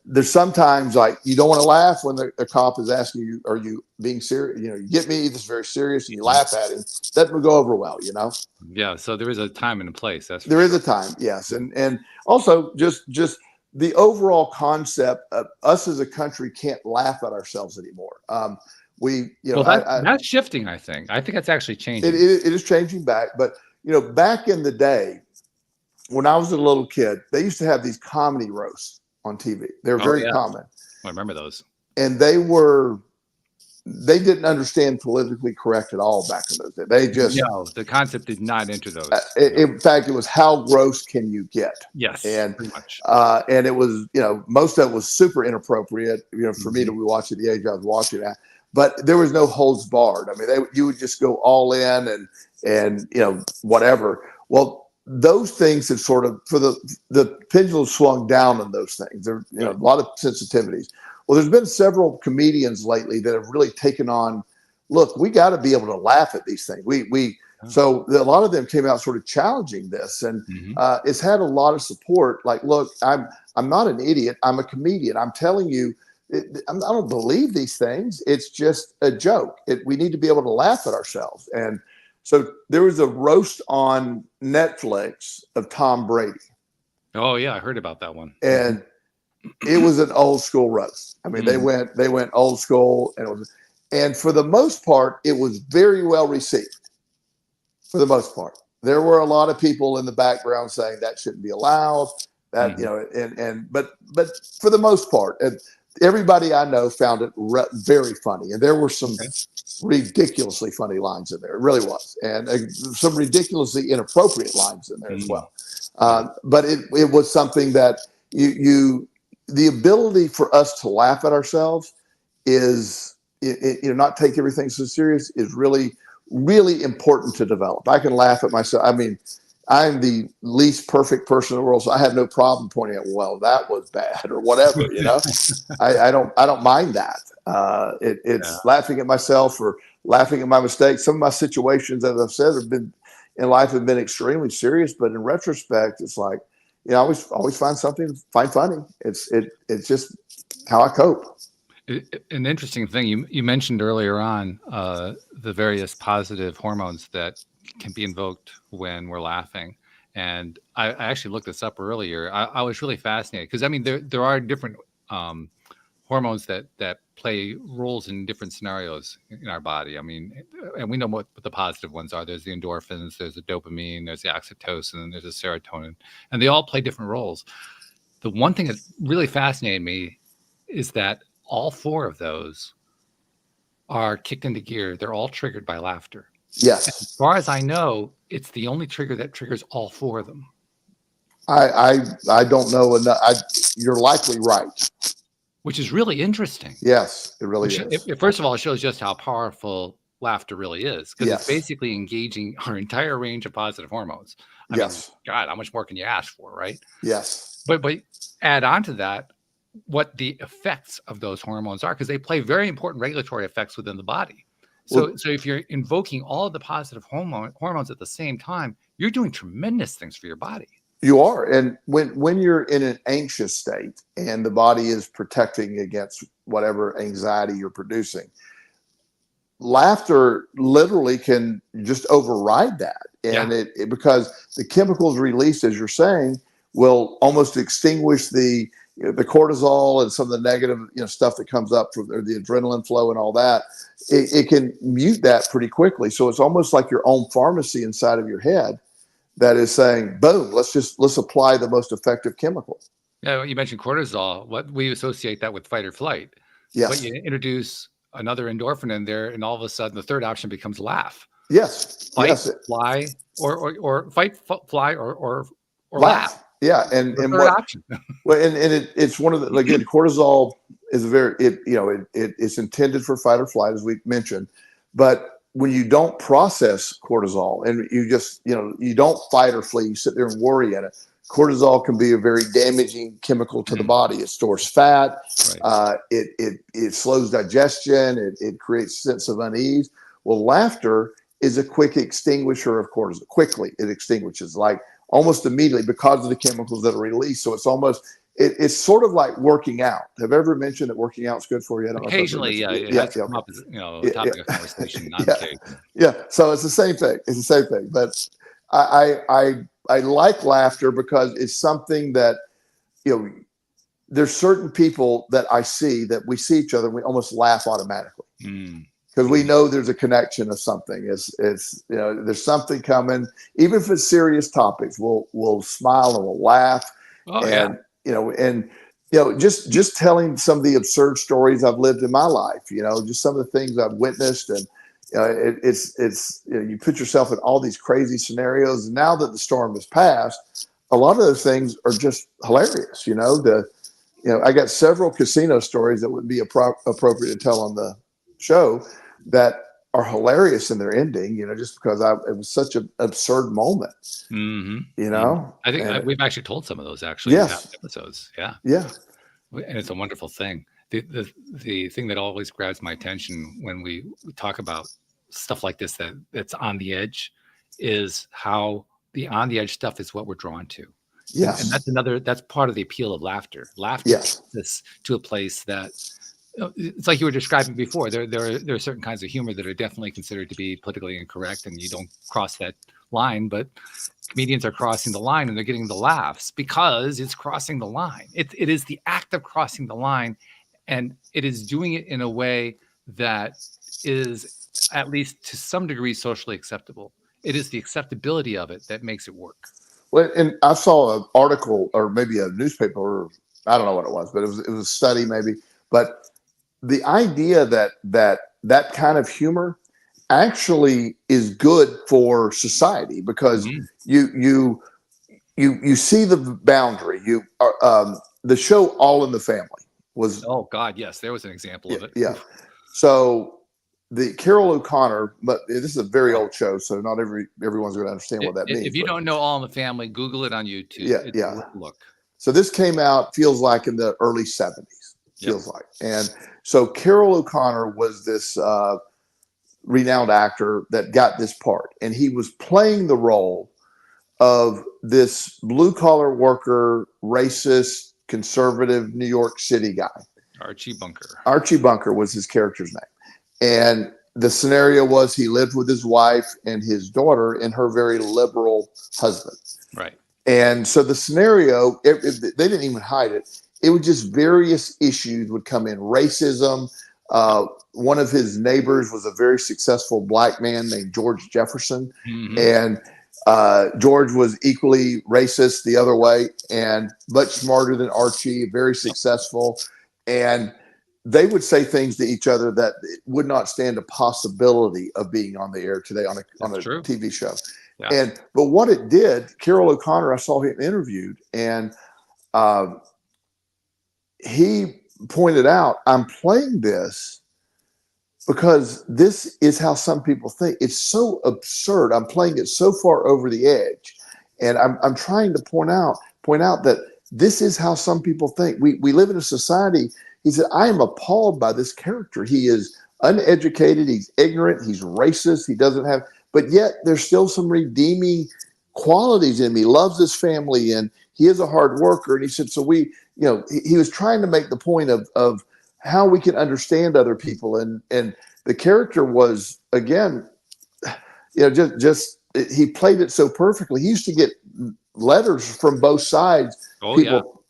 There's sometimes like you don't want to laugh when the cop is asking you, are you being serious? You get me, this is very serious, and you laugh at him. That would go over well, Yeah. So there is a time and a place. There is a time. Yes. And also just the overall concept of us as a country can't laugh at ourselves anymore. That's shifting. I think that's actually changing. It is changing back, but back in the day when I was a little kid, they used to have these comedy roasts on TV. They were very common. I remember those. And they didn't understand politically correct at all back in those days. The concept did not enter those. In fact, it was how gross can you get? Yes, and pretty much. And it was, most of it was super inappropriate, for me to watch at the age I was watching that. But there was no holds barred. I mean, you would just go all in and whatever. Well, those things have sort of, for the pendulum swung down on those things. There, a lot of sensitivities. Well, there's been several comedians lately that have really taken on, look, we got to be able to laugh at these things. So a lot of them came out sort of challenging this, and it's had a lot of support. Like, look, I'm not an idiot. I'm a comedian. I'm telling you, I don't believe these things. It's just a joke. We need to be able to laugh at ourselves. And so there was a roast on Netflix of Tom Brady. Oh yeah, I heard about that one. And it was an old school roast. I mean, they went old school, and for the most part, it was very well received. For the most part, there were a lot of people in the background saying that shouldn't be allowed. That but for the most part, and everybody I know found it very funny, and there were some ridiculously funny lines in there. It really was, and some ridiculously inappropriate lines in there as well. But it was something that the ability for us to laugh at ourselves is, not take everything so serious, is really, really important to develop. I can laugh at myself. I mean, I'm the least perfect person in the world, so I have no problem pointing out, well, that was bad or whatever, I don't mind that. It's laughing at myself or laughing at my mistakes. Some of my situations, as I've said, in life have been extremely serious, but in retrospect, it's like, I always find something to find funny. It's just how I cope. An interesting thing you mentioned earlier on, the various positive hormones that can be invoked when we're laughing. And I actually looked this up earlier. I was really fascinated because, I mean, there are different hormones that play roles in different scenarios in our body. I mean, and we know what the positive ones are. There's the endorphins, there's the dopamine, there's the oxytocin, there's the serotonin, and they all play different roles. The one thing that really fascinated me is that all four of those are kicked into gear. They're all triggered by laughter. Yes. As far as I know, it's the only trigger that triggers all four of them. I don't know enough. You're likely right. Which is really interesting. Yes, it really is. First of all, it shows just how powerful laughter really is, because it's basically engaging our entire range of positive hormones. I mean, God, how much more can you ask for, right? Yes. But add on to that what the effects of those hormones are, because they play very important regulatory effects within the body. So if you're invoking all of the positive hormones at the same time, you're doing tremendous things for your body. You are. And when you're in an anxious state and the body is protecting against whatever anxiety you're producing, laughter literally can just override that. And it because the chemicals released, as you're saying, will almost extinguish the the cortisol and some of the negative, stuff that comes up from the adrenaline flow and all that, it can mute that pretty quickly. So it's almost like your own pharmacy inside of your head that is saying, boom, let's apply the most effective chemical. Yeah, you mentioned cortisol. What we associate that with fight or flight. Yes. But you introduce another endorphin in there, and all of a sudden the third option becomes laugh. Yes. Fight, yes. fly, or fight, fly, or laugh. Yeah, and the third what option. well, and it's one of the, again, cortisol is it's intended for fight or flight, as we mentioned, but when you don't process cortisol and you just you don't fight or flee, you sit there and worry at it. Cortisol can be a very damaging chemical to the body. It stores fat. Right. It slows digestion. It creates a sense of unease. Well, laughter is a quick extinguisher of cortisol. Quickly, it extinguishes, like almost immediately, because of the chemicals that are released. So it's sort of like working out. Have I ever mentioned that working out is good for you? I don't Occasionally, know it has come up as a topic of conversation. Yeah. So it's the same thing. But I like laughter because it's something that, there's certain people that I see that we see each other and we almost laugh automatically because we know there's a connection of something. It's there's something coming. Even if it's serious topics, we'll smile and we'll laugh. Just telling some of the absurd stories I've lived in my life, just some of the things I've witnessed, and you put yourself in all these crazy scenarios. And now that the storm has passed, a lot of those things are just hilarious. I got several casino stories that would be appropriate to tell on the show that are hilarious in their ending, just because it was such an absurd moment. I think we've actually told some of those in past episodes. Yeah. And it's a wonderful thing. The thing that always grabs my attention when we talk about stuff like this that's on the edge is how the on the edge stuff is what we're drawn to. Yes. And that's part of the appeal of laughter. Laughter takes us to a place that it's like you were describing before. There are certain kinds of humor that are definitely considered to be politically incorrect, and you don't cross that line. But comedians are crossing the line, and they're getting the laughs because it's crossing the line. It is the act of crossing the line, and it is doing it in a way that is at least to some degree socially acceptable. It is the acceptability of it that makes it work. Well, and I saw an article, or maybe a newspaper, or I don't know what it was, but it was a study maybe. But the idea that kind of humor actually is good for society because you see the boundary. The show All in the Family was. Oh God, yes, there was an example of it. Yeah. So the Carol O'Connor, but this is a very old show, so not everyone's going to understand what that means. If you don't know All in the Family, Google it on YouTube. Yeah. Look. So this came out, feels like, in the early 70s. Feels like. And so Carol O'Connor was this renowned actor that got this part. And he was playing the role of this blue-collar worker, racist, conservative New York City guy. Archie Bunker. Archie Bunker was his character's name. And the scenario was he lived with his wife and his daughter and her very liberal husband. Right. And so the scenario, they didn't even hide it. It was just various issues would come in. Racism. One of his neighbors was a very successful black man named George Jefferson. And George was equally racist the other way and much smarter than Archie, very successful. And they would say things to each other that would not stand a possibility of being on the air today on a TV show. Yeah. But what it did, Carol O'Connor, I saw him interviewed, and he pointed out, I'm playing this because this is how some people think. It's so absurd. I'm playing it so far over the edge. And I'm trying to point out that this is how some people think. We live in a society. He said, I am appalled by this character. He is uneducated. He's ignorant. He's racist. He doesn't have, but yet there's still some redeeming qualities in him. He loves his family and he is a hard worker. And he said, so he was trying to make the point of how we can understand other people. And the character was, again, he played it so perfectly. He used to get letters from both sides.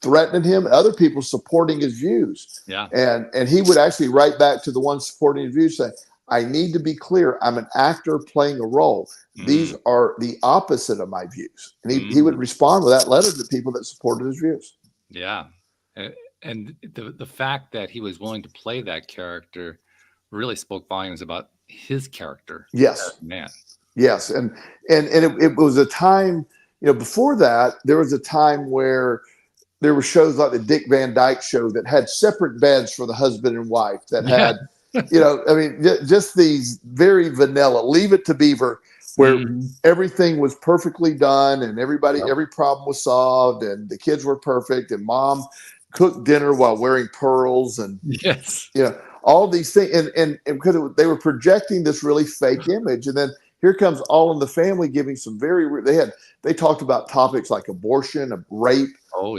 threatening him, other people supporting his views. Yeah. And he would actually write back to the ones supporting his views, say, I need to be clear. I'm an actor playing a role. These are the opposite of my views. And he would respond with that letter to people that supported his views. Yeah. And the fact that he was willing to play that character really spoke volumes about his character. Yes. As a man. Yes. And it was a time, before that, there was a time where there were shows like the Dick Van Dyke Show that had separate beds for the husband and wife, that had, just these very vanilla, Leave It to Beaver, where everything was perfectly done and every problem was solved and the kids were perfect and mom cooked dinner while wearing pearls and all these things. And because they were projecting this really fake image. And then here comes All in the Family giving some they talked about topics like abortion, rape, all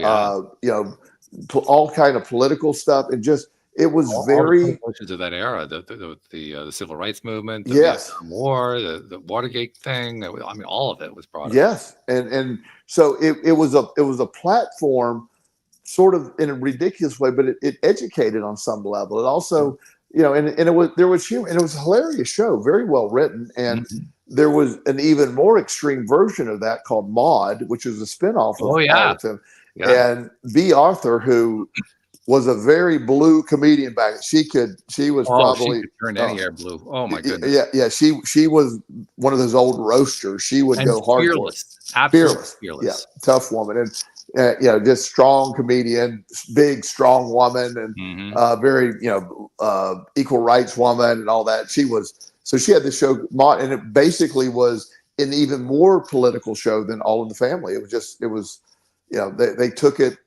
kind of political stuff. And just, it was all very the of that era, the civil rights movement, the yes, Vietnam War, the Watergate thing. I mean, all of it was brought up. Yes, and so it was a platform, sort of in a ridiculous way, but it educated on some level. It also, and there was humor, and it was a hilarious show, very well written, and there was an even more extreme version of that called Maude, which is a spinoff of all of them. And B. Arthur, who was a very blue comedian back. She was probably she could turn any hair blue. Oh my goodness. Yeah. She was one of those old roasters. She would go hard. Fearless. Yeah. Tough woman. And, just strong comedian, big, strong woman, and very, equal rights woman and all that. So she had the show, and it basically was an even more political show than All in the Family. They took it,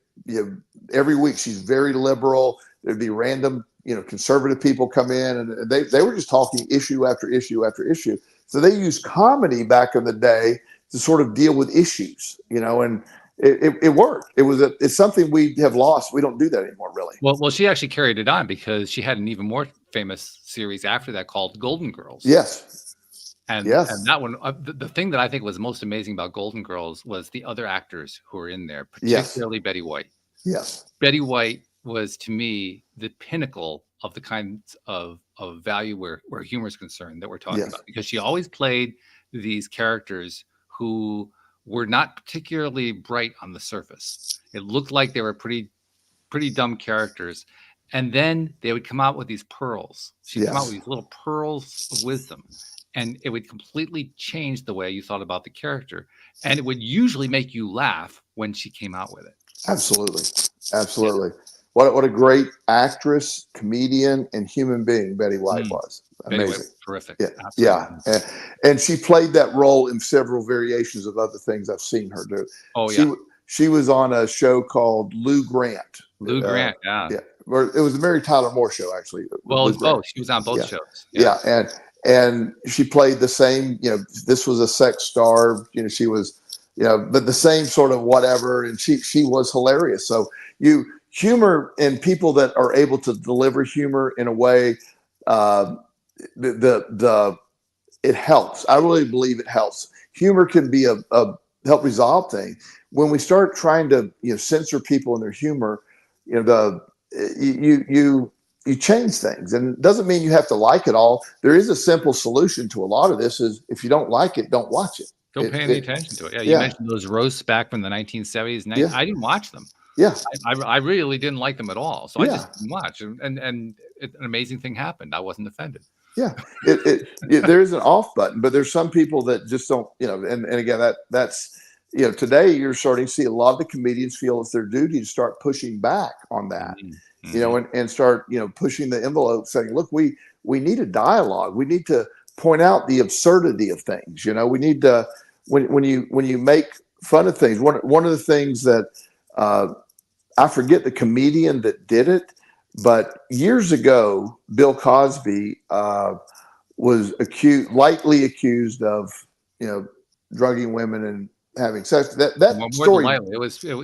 every week. She's very liberal. There'd be random, conservative people come in, and they were just talking issue after issue after issue. So they used comedy back in the day to sort of deal with issues, and it worked. It's something we have lost. We don't do that anymore, really. Well, she actually carried it on because she had an even more famous series after that called Golden Girls. Yes. And that one, the thing that I think was most amazing about Golden Girls was the other actors who were in there, particularly Betty White. Yes. Betty White was, to me, the pinnacle of the kinds of value where humor is concerned that we're talking about, because she always played these characters who were not particularly bright on the surface. It looked like they were pretty dumb characters. And then they would come out with these pearls. She'd come out with these little pearls of wisdom. And it would completely change the way you thought about the character. And it would usually make you laugh when she came out with it. Absolutely. Absolutely. Yeah. What a great actress, comedian, and human being Betty White was. Amazing. Betty White was terrific. Yeah. And she played that role in several variations of other things I've seen her do. Oh, yeah. She was on a show called Lou Grant. Lou Grant, yeah. It was the Mary Tyler Moore show, actually. Well, it was both. She was on both shows. Yeah. And she played the same, this was a sex star, she was, but the same sort of whatever. And she was hilarious. So humor, and people that are able to deliver humor in a way, it helps. I really believe it helps. Humor can be a help resolve thing. When we start trying to, censor people in their humor, you change things, and it doesn't mean you have to like it all. There is a simple solution to a lot of this: is if you don't like it, don't watch it. Don't pay any attention to it. Yeah, you mentioned those roasts back from the 1970s. I didn't watch them. Yeah, I really didn't like them at all. So I just didn't watch. And an amazing thing happened. I wasn't offended. Yeah, there is an off button, but there's some people that just don't. And again, that's today you're starting to see a lot of the comedians feel it's their duty to start pushing back on that. And start, pushing the envelope, saying, look, we need a dialogue. We need to point out the absurdity of things. We need to, when you make fun of things, one of the things that, I forget the comedian that did it, but years ago, Bill Cosby, was lightly accused of, drugging women and having sex. That story,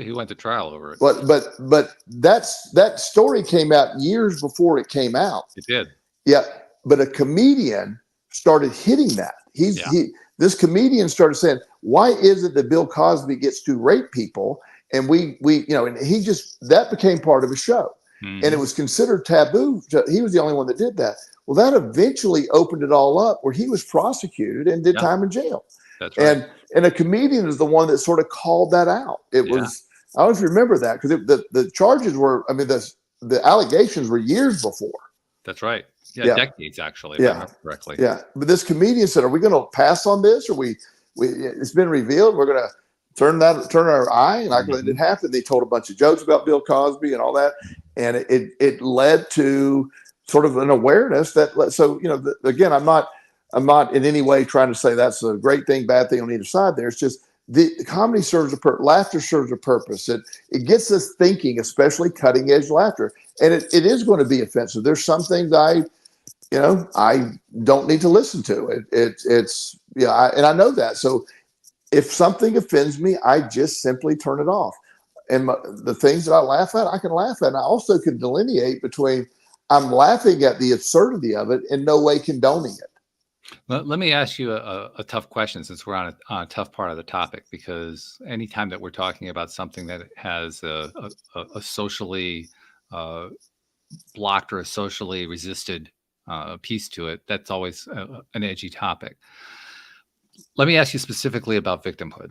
he went to trial over it. But that story came out years before it came out. It did. Yeah, but a comedian started hitting that. This comedian started saying, "Why is it that Bill Cosby gets to rape people and we and he just, that became part of his show, and it was considered taboo. He was the only one that did that. Well, that eventually opened it all up, where he was prosecuted and did time in jail. That's right. And a comedian is the one that sort of called that out. It was, I don't know if you remember that, because the charges were, I mean, the allegations were years before. That's right. Yeah, decades actually, if I remember correctly. Yeah, but this comedian said, "Are we going to pass on this? Or we it's been revealed. We're going to turn our eye." And like it happened, they told a bunch of jokes about Bill Cosby and all that, and it led to sort of an awareness that. So again, I'm not in any way trying to say that's a great thing, bad thing on either side. There, it's just the comedy serves laughter serves a purpose. It gets us thinking, especially cutting edge laughter, and it is going to be offensive. There's some things I don't need to listen to. It's and I know that. So if something offends me, I just simply turn it off. And the things that I laugh at, I can laugh at. And I also can delineate between I'm laughing at the absurdity of it, in no way condoning it. Let me ask you a tough question, since we're on a tough part of the topic, because anytime that we're talking about something that has a socially blocked or a socially resisted piece to it, that's always an edgy topic. Let me ask you specifically about victimhood.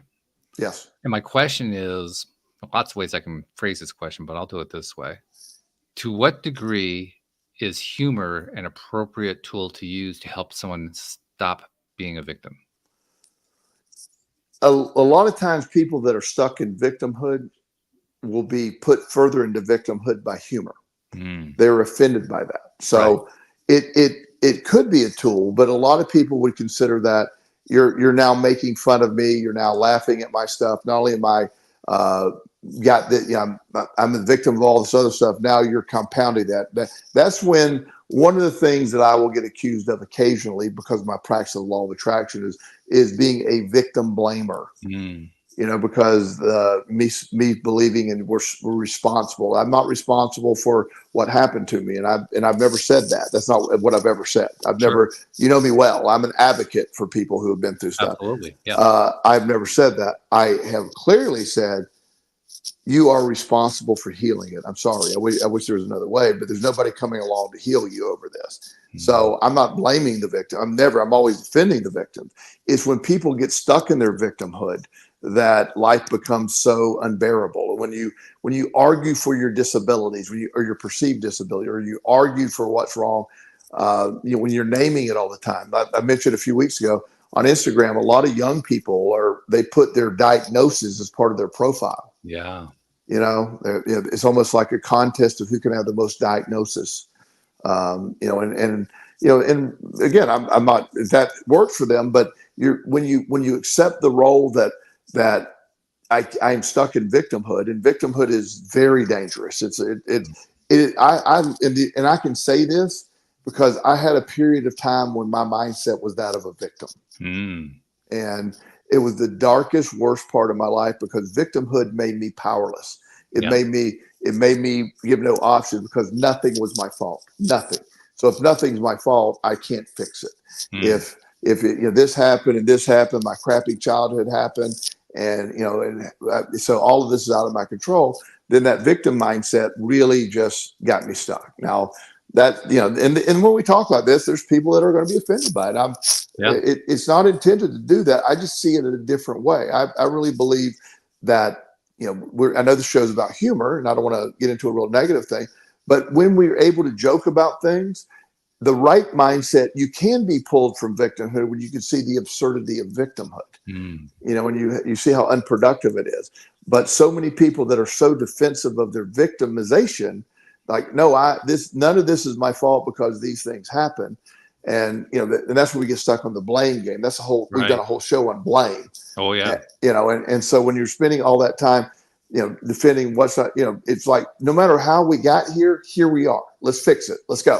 Yes. And my question is, lots of ways I can phrase this question, but I'll do it this way. To what degree is humor an appropriate tool to use to help someone stop being a victim? A lot of times people that are stuck in victimhood will be put further into victimhood by humor. They're offended by that. So it could be a tool, but a lot of people would consider that you're now making fun of me. You're now laughing at my stuff. Not only am I I'm the victim of all this other stuff. Now you're compounding that. That's when one of the things that I will get accused of occasionally, because of my practice of the law of attraction, is being a victim blamer. Because me believing in we're responsible. I'm not responsible for what happened to me, and I've never said that. That's not what I've ever said. I've never. You know me well. I'm an advocate for people who have been through stuff. Absolutely. Yeah. I've never said that. I have clearly said you are responsible for healing it. I'm sorry. I wish there was another way, but there's nobody coming along to heal you over this. So I'm not blaming the victim. I'm always defending the victim. It's when people get stuck in their victimhood that life becomes so unbearable. When you argue for your disabilities, or your perceived disability, or you argue for what's wrong, when you're naming it all the time. I mentioned a few weeks ago on Instagram, a lot of young people they put their diagnosis as part of their profile. Yeah. It's almost like a contest of who can have the most diagnosis. And again, I'm not, that works for them, but when you accept the role that I'm stuck in victimhood, and victimhood is very dangerous. And I can say this because I had a period of time when my mindset was that of a victim. And it was the darkest, worst part of my life, because victimhood made me powerless. It made me give no option, because nothing was my fault. Nothing. So if nothing's my fault, I can't fix it. If this happened and this happened, my crappy childhood happened, and so all of this is out of my control, then that victim mindset really just got me stuck. Now that, and when we talk like this, there's people that are going to be offended by it. It's not intended to do that. I just see it in a different way. I really believe that, I know the show's about humor, and I don't want to get into a real negative thing, but when we're able to joke about things, the right mindset, you can be pulled from victimhood when you can see the absurdity of victimhood. When you see how unproductive it is. But so many people that are so defensive of their victimization, like, no, none of this is my fault because these things happen. And, and that's where we get stuck on the blame game. That's we've done a whole show on blame. Oh yeah. And so when you're spending all that time, defending what's not, it's like, no matter how we got here we are. Let's fix it. Let's go.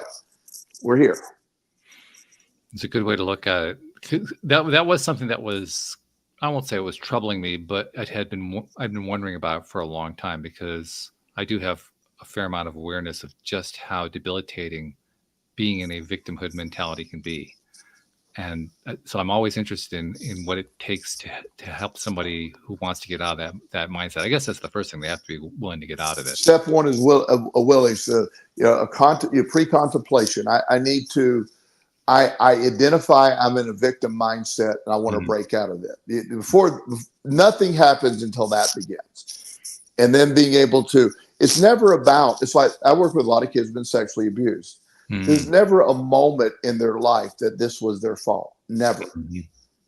We're here. It's a good way to look at it. That was something that was, I won't say it was troubling me, but I've been wondering about it for a long time, because I do have a fair amount of awareness of just how debilitating being in a victimhood mentality can be. And so I'm always interested in what it takes to help somebody who wants to get out of that mindset. I guess that's the first thing. They have to be willing to get out of it. Step one is a willing. So, a pre-contemplation. I need to. I identify I'm in a victim mindset and I want to break out of it. Before nothing happens until that begins, and then being able to. It's never about. It's like I work with a lot of kids who've been sexually abused. There's never a moment in their life that this was their fault. Never.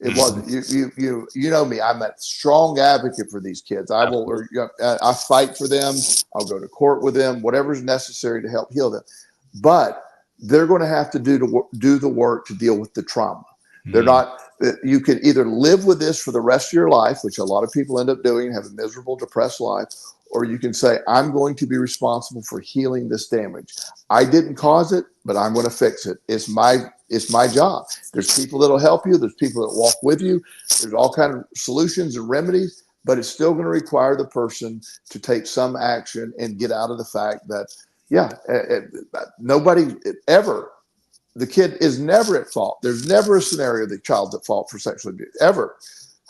It wasn't. You know me. I'm a strong advocate for these kids. I will. I fight for them. I'll go to court with them. Whatever's necessary to help heal them. But they're going to have to do the work to deal with the trauma. They're not. You can either live with this for the rest of your life, which a lot of people end up doing, have a miserable, depressed life, or you can say, I'm going to be responsible for healing this damage. I didn't cause it, but I'm going to fix it. It's my job. There's people that'll help you. There's people that walk with you. There's all kinds of solutions and remedies, but it's still going to require the person to take some action and get out of the fact that, nobody ever, the kid is never at fault. There's never a scenario the child's at fault for sexual abuse, ever.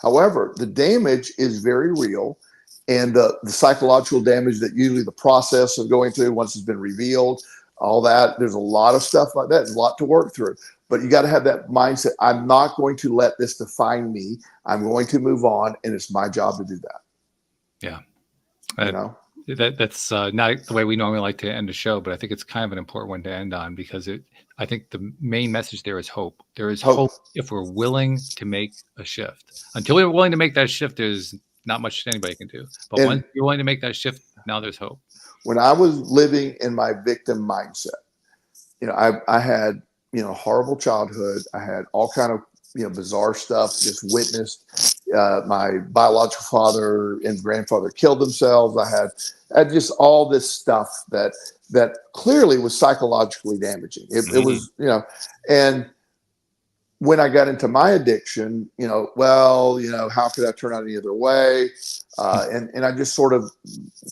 However, the damage is very real. And the psychological damage that usually the process of going through once it's been revealed, all that, there's a lot of stuff like that. There's a lot to work through. But you got to have that mindset. I'm not going to let this define me. I'm going to move on, and it's my job to do that. Yeah. That's not the way we normally like to end a show, but I think it's kind of an important one to end on because I think the main message there is hope. There is hope if we're willing to make a shift. Until we're willing to make that shift, there's not much anybody can do. But once you're willing to make that shift, now there's hope. When I was living in my victim mindset, I had, horrible childhood. I had all kind of, bizarre stuff, just witnessed my biological father and grandfather killed themselves. I had just all this stuff that clearly was psychologically damaging. It was, and when I got into my addiction, how could I turn out any other way? And I just sort of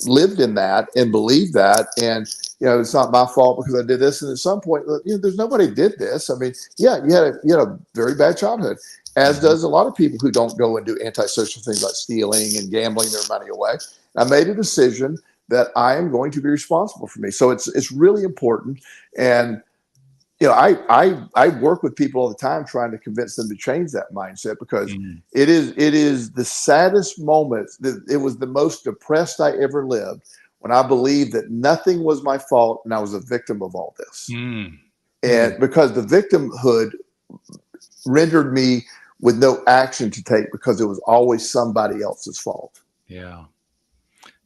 lived in that and believed that. And, it's not my fault because I did this. And at some point, there's nobody did this. I mean, you had a very bad childhood, as does a lot of people who don't go and do antisocial things like stealing and gambling their money away. I made a decision that I am going to be responsible for me. So it's really important. And, I work with people all the time trying to convince them to change that mindset because it is the saddest moment. It was the most depressed I ever lived when I believed that nothing was my fault and I was a victim of all this. And because the victimhood rendered me with no action to take because it was always somebody else's fault. Yeah.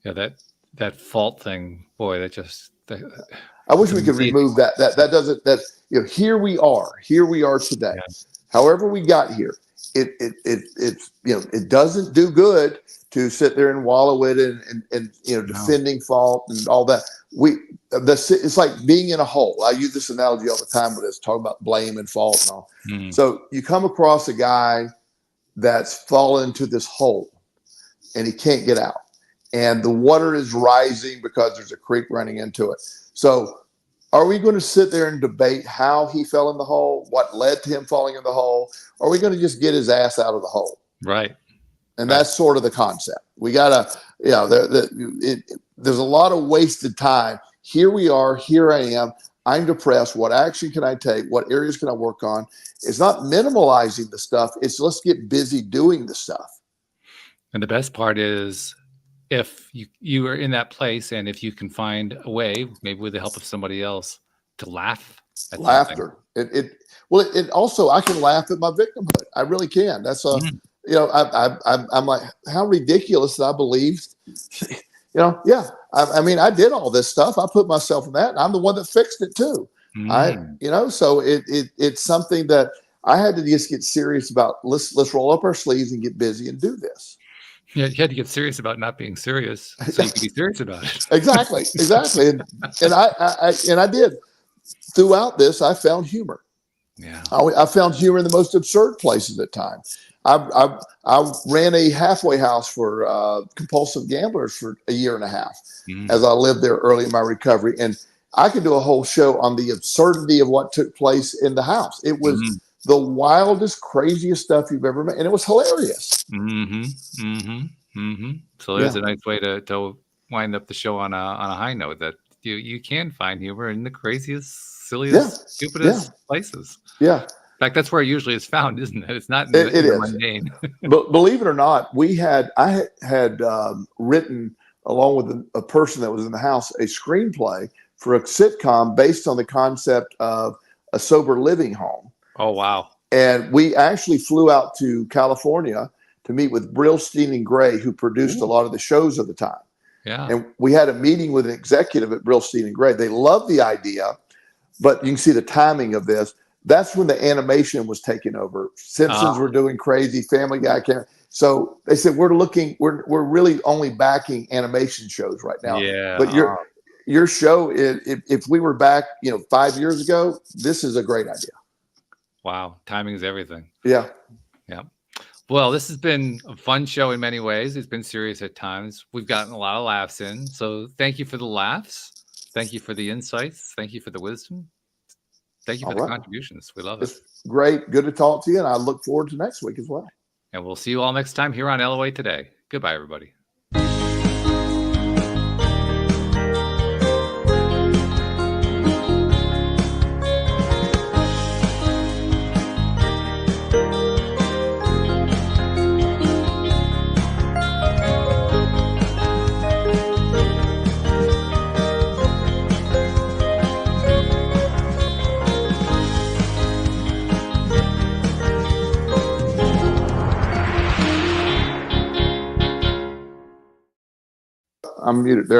That fault thing, boy, I wish we could remove that. That doesn't. Here we are today. Yeah. However we got here, it doesn't do good to sit there and wallow it and defending fault and all that. It's like being in a hole. I use this analogy all the time with this, talking about blame and fault and all. So you come across a guy that's fallen into this hole and he can't get out. And the water is rising because there's a creek running into it. So are we going to sit there and debate how he fell in the hole, what led to him falling in the hole? Or are we going to just get his ass out of the hole? Right. And that's sort of the concept. We got to, there's a lot of wasted time. Here we are. Here I am. I'm depressed. What action can I take? What areas can I work on? It's not minimalizing the stuff. It's let's get busy doing the stuff. And the best part is, if you are in that place and if you can find a way, maybe with the help of somebody else, to laugh at laughter. It also, I can laugh at my victimhood. I really can. That's I'm like, how ridiculous that I believed, I mean, I did all this stuff. I put myself in that and I'm the one that fixed it too. So it's something that I had to just get serious about. Let's roll up our sleeves and get busy and do this. Yeah, you had to get serious about not being serious, so you could be serious about it. Exactly, and I did. Throughout this, I found humor. Yeah, I found humor in the most absurd places at times. I ran a halfway house for compulsive gamblers for a year and a half as I lived there early in my recovery, and I could do a whole show on the absurdity of what took place in the house. It was the wildest, craziest stuff you've ever met, and it was hilarious. So there's a nice way to wind up the show on a high note, that you can find humor in the craziest, silliest, stupidest places. Yeah. In fact, that's where it usually is found, isn't it? It's not in the mundane. But believe it or not, I had written, along with a person that was in the house, a screenplay for a sitcom based on the concept of a sober living home. Oh, wow. And we actually flew out to California to meet with Brillstein and Gray, who produced a lot of the shows of the time. Yeah. And we had a meeting with an executive at Brillstein and Gray. They loved the idea, but you can see the timing of this. That's when the animation was taking over. Simpsons were doing crazy, Family Guy came. So they said, we're really only backing animation shows right now. Yeah. But your show, if we were back, 5 years ago, this is a great idea. Wow. Timing is everything. Yeah. Yeah. Well, this has been a fun show in many ways. It's been serious at times. We've gotten a lot of laughs in. So thank you for the laughs. Thank you for the insights. Thank you for the wisdom. Thank you for the contributions. We love it. It's great. Good to talk to you. And I look forward to next week as well. And we'll see you all next time here on LOA Today. Goodbye, everybody. I'm muted there.